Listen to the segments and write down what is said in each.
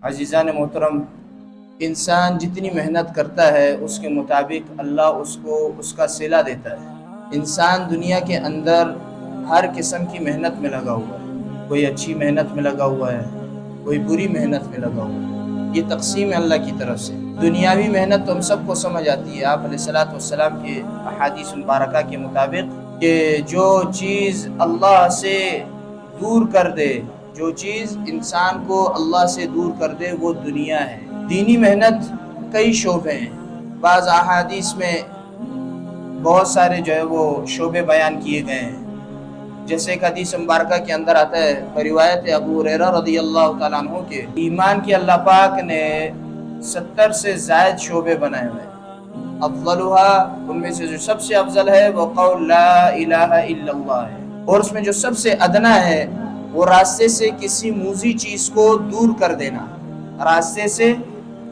عزیزان محترم، انسان جتنی محنت کرتا ہے اس کے مطابق اللہ اس کو اس کا صلہ دیتا ہے۔ انسان دنیا کے اندر ہر قسم کی محنت میں لگا ہوا ہے، کوئی اچھی محنت میں لگا ہوا ہے، کوئی بری محنت میں لگا ہوا ہے۔ یہ تقسیم ہے اللہ کی طرف سے۔ دنیاوی محنت تو ہم سب کو سمجھ آتی ہے، آپ علیہ الصلوۃ والسلام کے احادیث مبارکہ کے مطابق کہ جو چیز اللہ سے دور کر دے، جو چیز انسان کو اللہ سے دور کر دے وہ دنیا ہے۔ دینی محنت کئی شعبے ہیں، بعض احادیث میں بہت سارے جو ہے وہ شعبے بیان کیے گئے ہیں، جیسے ایک حدیث مبارکہ کے اندر آتا ہے روایت ابو ہریرہ رضی اللہ تعالیٰ عنہ کے، ایمان کے اللہ پاک نے 70 سے زائد شعبے بنائے ہوئے ہیں۔ افضلها، ان میں سے جو سب سے افضل ہے وہ قول لا الہ الا اللہ ہے، اور اس میں جو سب سے ادنا ہے وہ راستے سے کسی موذی چیز کو دور کر دینا، راستے سے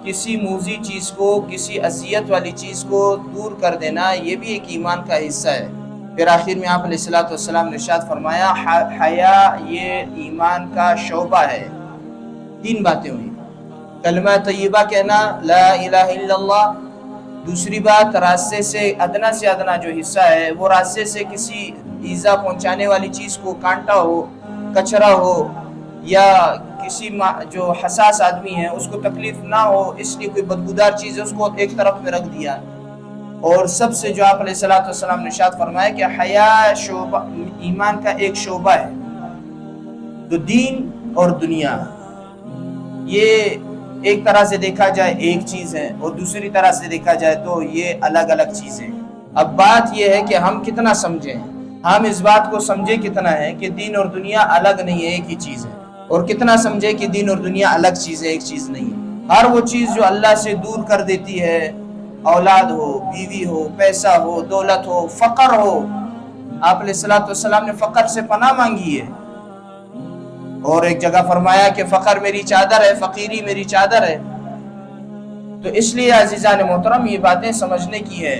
کسی موذی چیز کو، کسی اذیت والی چیز کو دور کر دینا، یہ بھی ایک ایمان کا حصہ ہے۔ پھر آخر میں آپ علیہ الصلوۃ والسلام نے ارشاد فرمایا حیا یہ ایمان کا شعبہ ہے۔ 3 باتیں ہوئی، کلمہ طیبہ کہنا لا الہ الا اللہ، دوسری بات راستے سے ادنا جو حصہ ہے وہ راستے سے کسی ایذا پہنچانے والی چیز کو، کانٹا ہو، کچرا ہو، یا کسی جو حساس آدمی ہے اس کو تکلیف نہ ہو اس لیے کوئی بدبودار چیز ہے اس کو ایک طرف میں رکھ دیا۔ اور سب سے جو آپ علیہ الصلوۃ والسلام نے ارشاد فرمایا کہ حیا شعبہ ایمان کا ایک شعبہ ہے۔ تو دین اور دنیا یہ ایک طرح سے دیکھا جائے ایک چیز ہے، اور دوسری طرح سے دیکھا جائے تو یہ الگ الگ چیزیں۔ اب بات یہ ہے کہ ہم کتنا سمجھیں، ہم اس بات کو سمجھے کتنا ہے کہ دین اور دنیا الگ نہیں ہے، ایک ہی چیز ہے، اور کتنا سمجھے کہ دین اور دنیا الگ چیز ہے، ایک چیز نہیں ہے۔ ہر وہ چیز جو اللہ سے دور کر دیتی ہے، اولاد ہو، بیوی ہو، پیسہ ہو، دولت ہو، فقر ہو، آپ علیہ الصلوۃ والسلام نے فقر سے پناہ مانگی ہے، اور ایک جگہ فرمایا کہ فقر میری چادر ہے، فقیری میری چادر ہے۔ تو اس لیے عزیزان محترم یہ باتیں سمجھنے کی ہے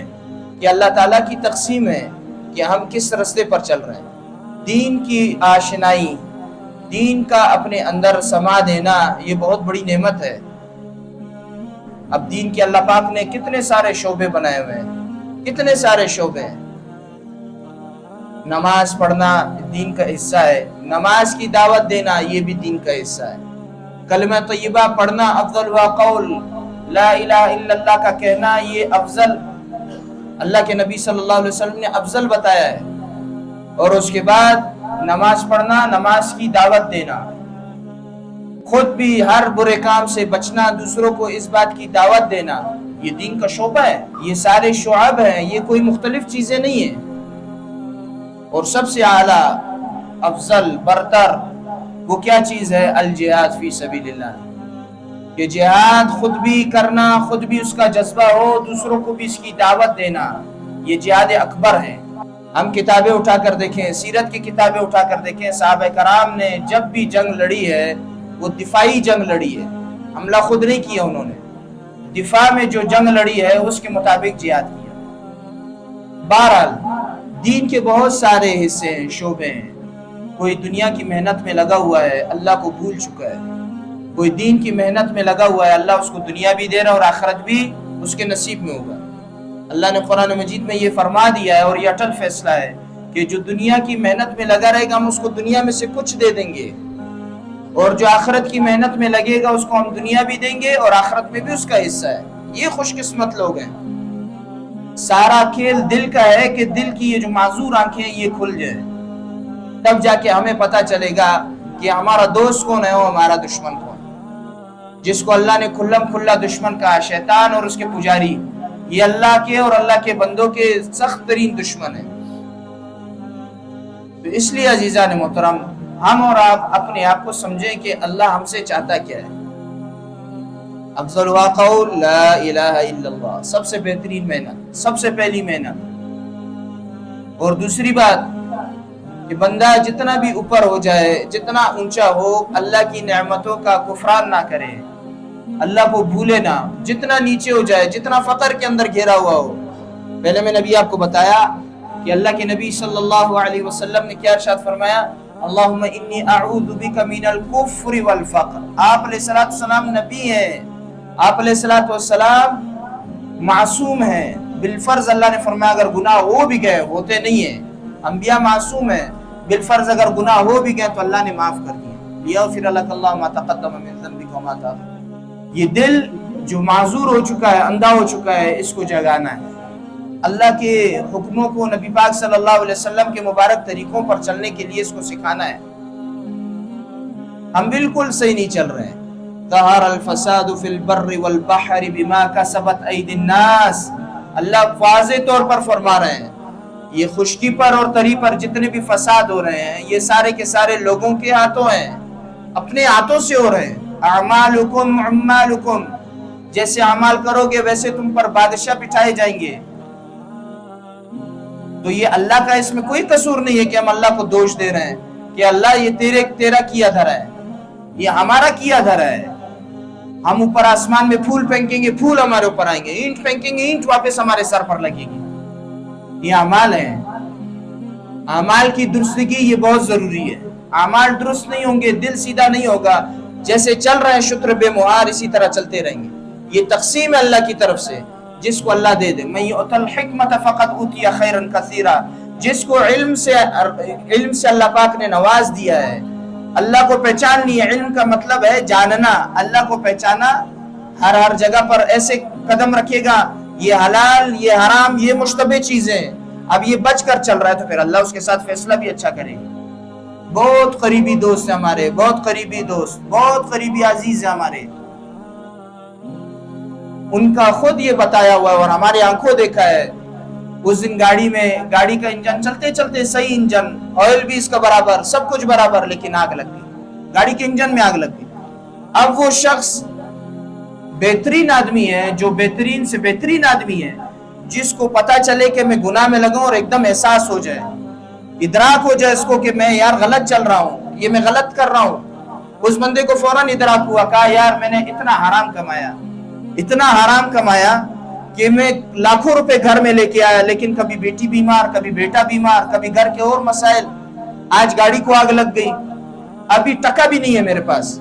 کہ اللہ تعالیٰ کی تقسیم ہے کہ ہم کس راستے پر چل رہے ہیں۔ دین کی آشنائی، دین کا اپنے اندر سما دینا یہ بہت بڑی نعمت ہے۔ اب دین کے اللہ پاک نے کتنے سارے شعبے بنائے ہوئے ہیں، کتنے سارے شعبے ہیں۔ نماز پڑھنا دین کا حصہ ہے، نماز کی دعوت دینا یہ بھی دین کا حصہ ہے۔ کلمہ طیبہ پڑھنا، افضل و قول لا الہ الا اللہ کا کہنا، یہ افضل اللہ کے نبی صلی اللہ علیہ وسلم نے افضل بتایا ہے۔ اور اس کے بعد نماز پڑھنا، نماز کی دعوت دینا، خود بھی ہر برے کام سے بچنا، دوسروں کو اس بات کی دعوت دینا، یہ دین کا شعبہ ہے۔ یہ سارے شعب ہیں، یہ کوئی مختلف چیزیں نہیں ہیں۔ اور سب سے اعلیٰ، افضل، برتر وہ کیا چیز ہے؟ الجہاد فی سبیل اللہ، کہ جہاد خود بھی کرنا، خود بھی اس کا جذبہ ہو، دوسروں کو بھی اس کی دعوت دینا، یہ جہاد اکبر ہے۔ ہم کتابیں اٹھا کر دیکھیں، سیرت کی کتابیں اٹھا کر دیکھیں، صحابہ کرام نے جب بھی جنگ لڑی ہے وہ دفاعی جنگ لڑی ہے، حملہ خود نہیں کیا انہوں نے، دفاع میں جو جنگ لڑی ہے اس کے مطابق جہاد کیا۔ بہرحال دین کے بہت سارے حصے ہیں، شعبے ہیں۔ کوئی دنیا کی محنت میں لگا ہوا ہے، اللہ کو بھول چکا ہے، کوئی دین کی محنت میں لگا ہوا ہے، اللہ اس کو دنیا بھی دے رہا اور آخرت بھی اس کے نصیب میں ہوگا۔ اللہ نے قرآن مجید میں یہ فرما دیا ہے، اور یہ اٹل فیصلہ ہے کہ جو دنیا کی محنت میں لگا رہے گا ہم اس کو دنیا میں سے کچھ دے دیں گے، اور جو آخرت کی محنت میں لگے گا اس کو ہم دنیا بھی دیں گے اور آخرت میں بھی اس کا حصہ ہے۔ یہ خوش قسمت لوگ ہیں۔ سارا کھیل دل کا ہے کہ دل کی یہ جو معذور آنکھیں یہ کھل جائے، تب جا کے ہمیں پتہ چلے گا کہ ہمارا دوست کون ہے اور ہمارا دشمن کون ہے۔ جس کو اللہ نے کھلم کھلا دشمن کہا، شیطان اور اس کے پجاری، یہ اللہ کے اور اللہ کے بندوں کے سخت ترین دشمن ہیں۔ تو اس لیے عزیزان محترم ہم اور آپ اپنے آپ کو سمجھیں کہ اللہ ہم سے چاہتا کیا ہے۔ افضل و قول لا الہ الا اللہ، سب سے بہترین محنت، سب سے پہلی محنت۔ اور دوسری بات کہ بندہ جتنا بھی اوپر ہو جائے، جتنا اونچا ہو، اللہ کی نعمتوں کا کفران نہ کرے، اللہ کو بھولے نہ، جتنا نیچے ہو جائے، جتنا فقر کے اندر گھیرا ہوا ہو۔ پہلے میں نبی آپ کو بتایا کہ اللہ کے نبی صلی اللہ علیہ وسلم نے کیا ارشاد فرمایا، اللہم انی اعوذ بک من الکفر والفقر. آپ علیہ السلام نبی ہیں، آپ علیہ السلام معصوم ہیں. بالفرض اللہ نے فرمایا اگر گناہ ہو بھی گئے، ہوتے نہیں ہیں، انبیاء معصوم ہیں، بالفرض اگر گناہ ہو بھی گئے تو اللہ نے معاف کر دیا. لیغفر لک اللہ ما تقدم من ذنبک وما تاخر. یہ دل جو معذور ہو چکا ہے، اندھا ہو چکا ہے، اس کو جگانا ہے. اللہ کے حکموں کو، نبی پاک صلی اللہ علیہ وسلم کے مبارک طریقوں پر چلنے کے لیے اس کو سکھانا ہے. ہم بالکل صحیح نہیں چل رہے ہیں. ظہر الفساد فی البر والبحر بما کسبت ایدی الناس. اللہ واضح طور پر فرما رہے ہیں یہ خشکی پر اور تری پر جتنے بھی فساد ہو رہے ہیں یہ سارے کے سارے لوگوں کے ہاتھوں ہیں، اپنے ہاتھوں سے ہو رہے ہیں. اعمالکم اعمالکم، جیسے اعمال کرو گے ویسے تم پر بادشاہ بٹھائے جائیں گے. تو یہ اللہ کا اس میں کوئی قصور نہیں ہے کہ ہم اللہ کو دوش دے رہے ہیں کہ اللہ یہ تیرا کیا دھرا ہے، یہ ہمارا کیا دھرا ہے. ہم اوپر آسمان میں پھول پھینکیں گے، پھول ہمارے اوپر آئیں گے، اینٹ پھینکیں گے، اینٹ واپس ہمارے سر پر لگے گی. یہ اعمال ہیں. اعمال کی درستگی یہ بہت ضروری ہے. اعمال درست نہیں ہوں گے، دل سیدھا نہیں ہوگا، جیسے چل رہے ہیں شتر بے مہار اسی طرح چلتے رہیں گے. یہ تقسیم ہے اللہ کی طرف سے، جس کو اللہ دے دے. من یؤت الحکمت فقد اوتی خیرا کثیرا. جس کو علم سے اللہ پاک نے نواز دیا ہے، اللہ کو پہچان لی ہے. علم کا مطلب ہے جاننا، اللہ کو پہچانا. ہر جگہ پر ایسے قدم رکھے گا، یہ حلال یہ حرام یہ مشتبہ چیزیں، اب یہ بچ کر چل رہا ہے تو پھر اللہ اس کے ساتھ فیصلہ بھی اچھا کرے گا. بہت قریبی دوست ہیں ہمارے، بہت قریبی دوست، بہت قریبی عزیز ہیں ہمارے. ان کا خود یہ بتایا ہوا ہے اور ہماری آنکھوں دیکھا ہے. اس دن گاڑی کا انجن چلتے چلتے صحیح انجن، آئل بھی اس کا برابر، سب کچھ برابر، لیکن آگ لگ گئی، گاڑی کے انجن میں آگ لگ گئی. اب وہ شخص بہترین آدمی ہے، جو بہترین سے بہترین آدمی ہے، جس کو پتا چلے کہ میں گناہ میں لگوں اور ایک دم احساس ہو جائے، ادراک ہو جائے اس کو کہ میں یار غلط چل رہا ہوں، یہ میں غلط کر رہا ہوں. اس بندے کو فوراً ادراک ہوا، کہا یار میں نے اتنا حرام کمایا کہ میں لاکھوں روپے گھر میں لے کے آیا، لیکن کبھی بیٹی بیمار، کبھی بیٹا بیمار، کبھی گھر کے اور مسائل، آج گاڑی کو آگ لگ گئی، ابھی ٹکا بھی نہیں ہے میرے پاس.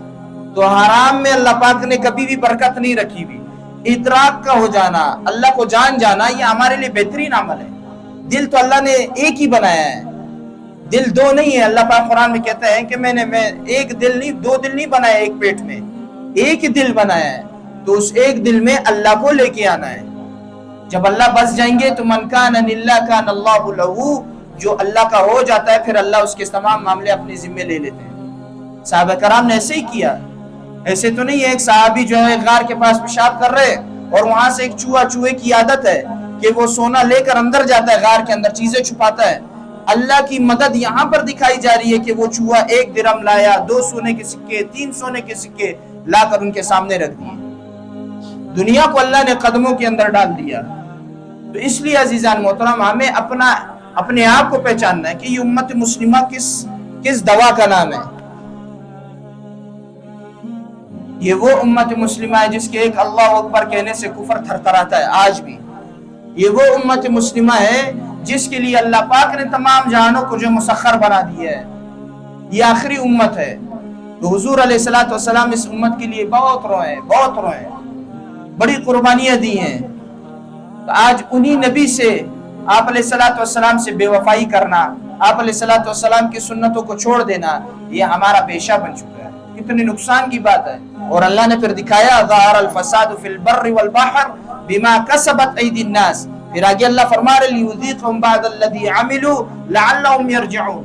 تو حرام میں اللہ پاک نے کبھی بھی برکت نہیں رکھی بھی. ادراک کا ہو جانا، اللہ کو جان جانا، یہ ہمارے لیے بہترین عمل ہے. دل تو اللہ نے ایک ہی بنایا ہے، دل دو نہیں ہے. اللہ پاک قرآن میں کہتا ہے کہ میں ایک دل نہیں، دو دل نہیں بنایا ایک پیٹ میں، ایک ہی دل بنایا ہے. تو اس ایک دل میں اللہ کو لے کے آنا ہے. جب اللہ بس جائیں گے تو من کان للہ کان اللہ لہو، جو اللہ کا ہو جاتا ہے پھر اللہ اس کے تمام معاملے اپنے ذمے لے لیتے ہیں. صحابہ کرام نے ایسے ہی کیا. ایسے تو نہیں ہے ایک صحابی جو ہے غار کے پاس پیشاب کر رہے اور وہاں سے ایک چوہے کی عادت ہے کہ وہ سونا لے کر اندر جاتا ہے، غار کے اندر چیزیں چھپاتا ہے. اللہ کی مدد یہاں پر دکھائی جا رہی ہے کہ وہ چوہا 1 درہم لایا، 2 سونے کے سکے، 3 سونے کے سکے لا کر ان کے سامنے رکھ دیے. دنیا کو اللہ نے قدموں کے اندر ڈال دیا. تو اس لیے عزیزان محترم ہمیں اپنے آپ کو پہچاننا ہے کہ یہ امت مسلمہ کس دوا کا نام ہے. یہ وہ امت مسلمہ ہے جس کے ایک اللہ اکبر کہنے سے کفر تھرتھراتا ہے آج بھی. یہ وہ امت مسلمہ ہے جس کے لیے اللہ پاک نے تمام جہانوں کو جو مسخر بنا دیا ہے. یہ آخری امت ہے. تو حضور علیہ السلام اس امت کے لیے بہت روئے، بڑی قربانیاں دی ہیں. تو آج انہی نبی سے، آپ علیہ السلام سے بے وفائی کرنا، آپ علیہ السلام کی سنتوں کو چھوڑ دینا، یہ ہمارا پیشہ بن چکا ہے. کتنی نقصان کی بات ہے. اور اللہ نے پھر دکھایا ظہر الفساد فی البر والبحر بما کسبت ایدی الناس. پھر آگے اللہ فرما رہے لیذیقہم بعض الذی عملوا لعلہم یرجعون.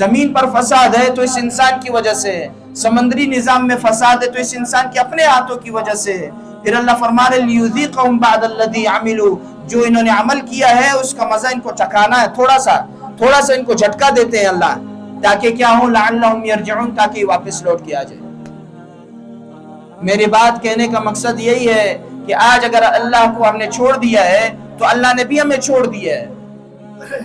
زمین پر فساد ہے تو اس انسان کی وجہ سے، سمندری نظام میں فساد ہے تو اس انسان کے اپنے ہاتھوں کی وجہ سے. پھر اللہ فرما رہے لیذیقہم بعض الذی عملوا، جو انہوں نے عمل کیا ہے اس کا مزہ ان کو چکھانا ہے، تھوڑا سا ان کو جھٹکا دیتے ہیں اللہ، تاکہ کیا ہو لعلہم یرجعون، تاکہ واپس لوٹ کے آ جائے. میری بات کہنے کا مقصد یہی ہے کہ آج اگر اللہ کو ہم نے چھوڑ دیا ہے تو اللہ نے بھی ہمیں چھوڑ دیا ہے.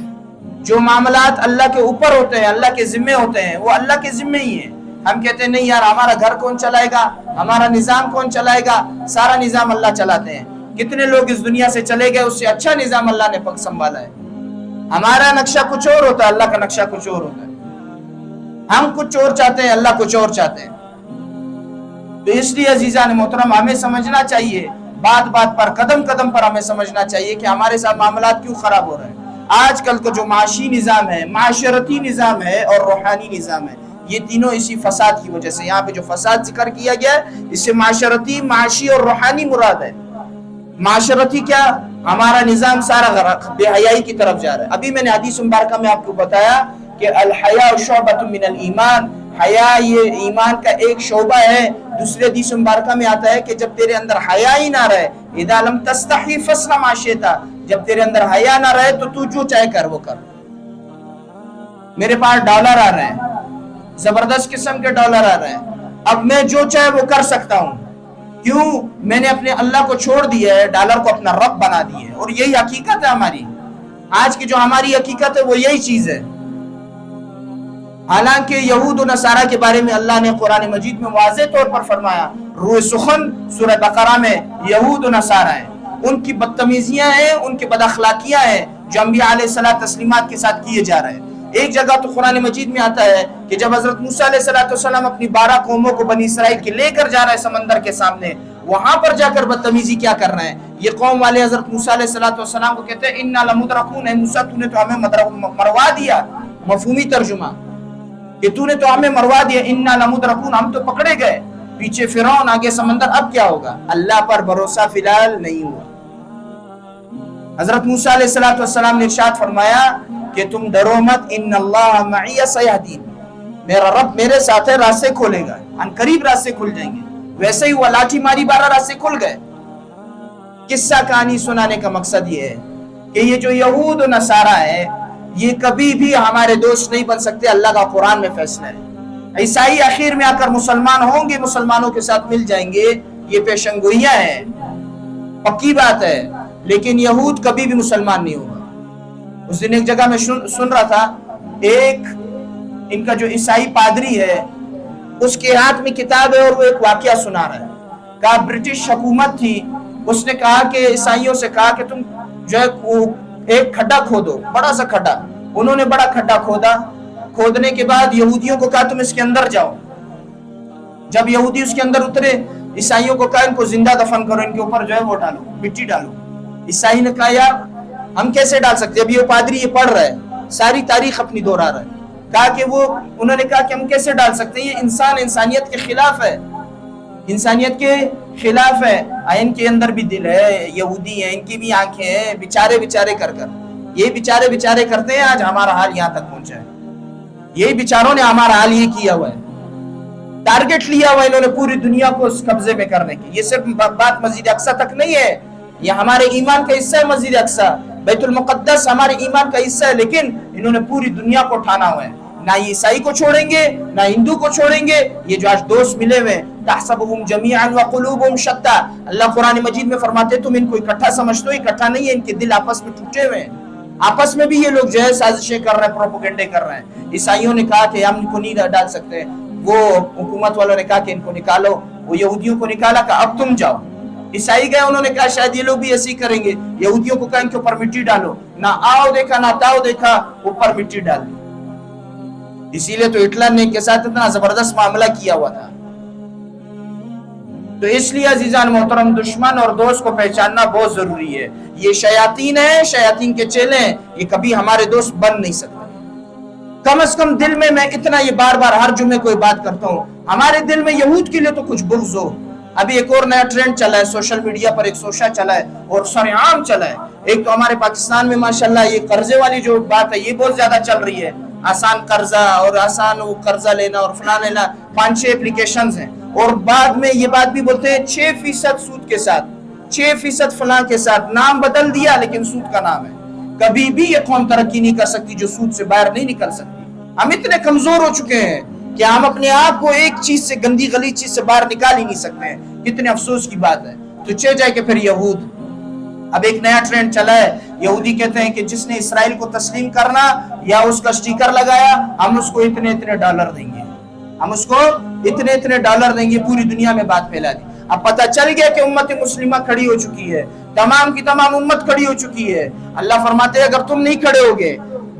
جو معاملات اللہ کے اوپر ہوتے ہیں، اللہ کے ذمے ہوتے ہیں، وہ اللہ کے ذمے ہی ہیں. ہم کہتے ہیں نہیں یار ہمارا گھر کون چلائے گا، ہمارا نظام کون چلائے گا، سارا نظام اللہ چلاتے ہیں. کتنے لوگ اس دنیا سے چلے گئے، اس سے اچھا نظام اللہ نے پک سنبھالا ہے. ہمارا نقشہ کچھ اور ہوتا ہے، اللہ کا نقشہ کچھ اور ہوتا ہے. ہم کچھ اور چاہتے ہیں، اللہ کچھ اور چاہتے ہیں. تو اس لیے عزیزان محترم ہمیں سمجھنا چاہیے، بات بات پر قدم قدم پر ہمیں سمجھنا چاہیے کہ ہمارے ساتھ معاملات کیوں خراب ہو رہے ہیں. آج کل کا جو معاشی نظام ہے، معاشرتی نظام ہے اور روحانی نظام ہے، یہ تینوں اسی فساد کی وجہ سے. یہاں پہ جو فساد ذکر کیا گیا ہے اس سے معاشرتی، معاشی اور روحانی مراد ہے. معاشرتی کیا؟ ہمارا نظام سارا بے حیائی کی طرف جا رہا ہے. ابھی میں نے حدیث مبارکہ میں آپ کو بتایا کہ الحیاء شعبۃ من الایمان، حیا یہ ایمان کا ایک شعبہ ہے. دوسرے حدیث مبارکہ میں آتا ہے کہ جب تیرے اندر حیا ہی نہ رہے، اذا لم تستحی فاصنع ما شئت، جب تیرے اندر حیا نہ رہے تو جو چاہے کر وہ کر. میرے پاس ڈالر آ رہے ہیں، زبردست قسم کے ڈالر آ رہے ہیں، اب میں جو چاہے وہ کر سکتا ہوں. کیوں؟ میں نے اپنے اللہ کو چھوڑ دیا ہے، ڈالر کو اپنا رب بنا دیا ہے. اور یہی حقیقت ہے ہماری. آج کی جو ہماری حقیقت ہے وہ یہی چیز ہے. حالانکہ یہود و نصارہ کے بارے میں اللہ نے قرآن مجید میں واضح طور پر فرمایا، روح سخن سورہ بقرہ میں یہود و نصارہ ہیں، ان کی بدتمیزیاں ہیں، ان کی بد اخلاقیاں ہیں جو انبیاء علیہ الصلوۃ والتسلیمات کے ساتھ کیے جا رہے ہیں. ایک جگہ تو قرآن مجید میں آتا ہے کہ جب حضرت موسیٰ علیہ السلام اپنی 12 قوموں کو بنی اسرائیل کے لے کر جا رہے ہیں سمندر کے سامنے، وہاں پر جا کر بدتمیزی کیا کر رہے ہیں. یہ قوم والے حضرت موسیٰ علیہ السلام کو کہتے ہیں اِنَّا لَمُدْرَكُونَ، اے موسیٰ تو نے تو ہمیں مروا دیا. مفہومی ترجمہ کہ تو نے تو ہمیں مروا دیا، اِنَّا لَمُدْرَكُونَ، ہم تو پکڑے گئے. پیچھے فرعون، آگے سمندر، اب کیا ہوگا؟ اللہ پر بھروسہ فی الحال نہیں ہوا. حضرت موسیٰ علیہ السلام نے ارشاد فرمایا کہ تم ڈرو مت، ان اللہ معی سیہدین، میرا رب میرے ساتھ ہے، راستے کھولے گا، ان قریب راستے کھل جائیں گے. ویسے ہی وہ لاٹھی ماری 12 راستے کھل گئے. قصہ کہانی سنانے کا مقصد یہ ہے کہ یہ جو یہود و نصارہ ہے یہ کبھی بھی ہمارے دوست نہیں بن سکتے. اللہ کا قرآن میں فیصلہ ہے. عیسائی آخر میں آ کر مسلمان ہوں گے، مسلمانوں کے ساتھ مل جائیں گے، یہ پیشن گوئیاں ہیں، پکی بات ہے. لیکن یہود کبھی بھی مسلمان نہیں ہوگا. اس دن ایک جگہ میں سن رہا تھا، ایک ان کا جو عیسائی پادری ہے اس کے ہاتھ میں کتاب ہے اور وہ ایک واقعہ سنا رہا ہے. کہا برٹش حکومت تھی، اس نے کہا کہ عیسائیوں سے کہا کہ تم جو ہے ایک کھڈا کھودو، بڑا سا کھڈا. انہوں نے بڑا کھڈا کھودا. کھودنے کے بعد یہودیوں کو کہا تم اس کے اندر جاؤ. جب یہودی اس کے اندر اترے، عیسائیوں کو کہا ان کو زندہ دفن کرو، ان کے اوپر جو ہے وہ ڈالو، مٹی ڈالو. عیسائی نے کہا یار ہم کیسے ڈال سکتے؟ ابھی وہ پادری یہ پڑھ رہا ہے، ساری تاریخ اپنی دہرا رہا ہے. کہا کہ انہوں نے کہا کہ ہم کیسے ڈال سکتے ہیں، یہ انسانیت کے خلاف ہے، انسانیت کے خلاف ہے. ان کے اندر بھی دل ہے، یہودی ہیں، ان کی بھی آنکھیں ہیں، بیچارے کر یہ بیچارے کرتے ہیں. آج ہمارا حال یہاں تک پہنچا ہے. یہی بیچاروں نے ہمارا حال یہ کیا ہوا ہے. ٹارگٹ لیا ہوا انہوں نے پوری دنیا کو اس قبضے میں کرنے کی. یہ صرف بات مسجد اقصی تک نہیں ہے، یہ ہمارے ایمان کا حصہ ہے. مسجد اقصی، بیت المقدس ہمارے ایمان کا حصہ ہے، لیکن انہوں نے پوری دنیا کو ٹھانا ہوا ہے. نہ یہ عیسائی کو چھوڑیں گے، نہ ہندو کو چھوڑیں گے. یہ جو آج دوست ملے ہوئے تحسبهم جميعا وقلوبهم شتى، اللہ قرآن مجید میں فرماتے تم ان کو اکٹھا سمجھتے ہو، اکٹھا نہیں ہے، ان کے دل آپس میں ٹوٹے ہوئے ہیں. آپس میں بھی یہ لوگ جو ہے سازشیں کر رہے ہیں، پروپیگنڈے کر رہے ہیں. عیسائیوں نے کہا کہ ہم ان کو نہیں ڈال سکتے، وہ حکومت والوں نے کہا کہ ان کو نکالو، وہ یہودیوں کو نکالا کہ اب تم جاؤ. عیسائی گئے، انہوں نے کہا شاید یہ لوگ بھی ایسے ہی کریں گے. یہودیوں کو کہا ان کے اوپر مٹی ڈالو، نہ آؤ دیکھا نہ تاؤ دیکھا، اوپر مٹی ڈال دی. اسی لیے تو ہٹلر نے ان کے ساتھ اتنا زبردست معاملہ کیا ہوا تھا. تو اس لیے عزیزان محترم دشمن اور دوست کو پہچاننا بہت ضروری ہے. یہ شیاطین ہیں، شیاطین کے چیلے ہیں، یہ کبھی ہمارے دوست بن نہیں سکتے. کم از کم دل میں اتنا یہ بار بار ہر جمعے کوئی بات کرتا ہوں، ہمارے دل میں یہود کے لیے تو کچھ بغض ہو. ابھی ایک اور نیا ٹرینڈ چلا ہے سوشل میڈیا پر، ایک سوشا چلا ہے اور سرعام چلا ہے. ایک تو ہمارے پاکستان میں ماشاءاللہ یہ قرضے والی جو بات ہے یہ بہت زیادہ چل رہی ہے. آسان قرضہ اور آسان وہ قرضہ لینا اور فلاں لینا، 5-6 اپلیکیشنز ہیں. اور بعد میں یہ بات بھی بولتے ہیں 6% سود کے ساتھ، 6% فلاں کے ساتھ. نام بدل دیا لیکن سود کا نام ہے. کبھی بھی یہ قوم ترقی نہیں کر سکتی جو سود سے باہر نہیں نکل سکتی. ہم اتنے کمزور ہو چکے ہیں کہ ہم اپنے آپ کو ایک چیز سے، گندی غلیظ چیز سے باہر نکال ہی نہیں سکتے ہیں. کتنے افسوس کی بات ہے. تو چہ جائے کہ پھر یہود. اب ایک نیا ٹرینڈ چلا ہے، یہودی کہتے ہیں کہ جس نے اسرائیل کو تسلیم کرنا یا اس کا سٹیکر لگایا، ہم اس کو اتنے ڈالر دیں گے، ہم اس کو اتنے ڈالر دیں گے. پوری دنیا میں بات پھیلا دی. اب پتہ چل گیا کہ امت مسلمہ کھڑی ہو چکی ہے، تمام کی تمام امت کھڑی ہو چکی ہے. اللہ فرماتے ہیں اگر تم نہیں کھڑے ہوگے،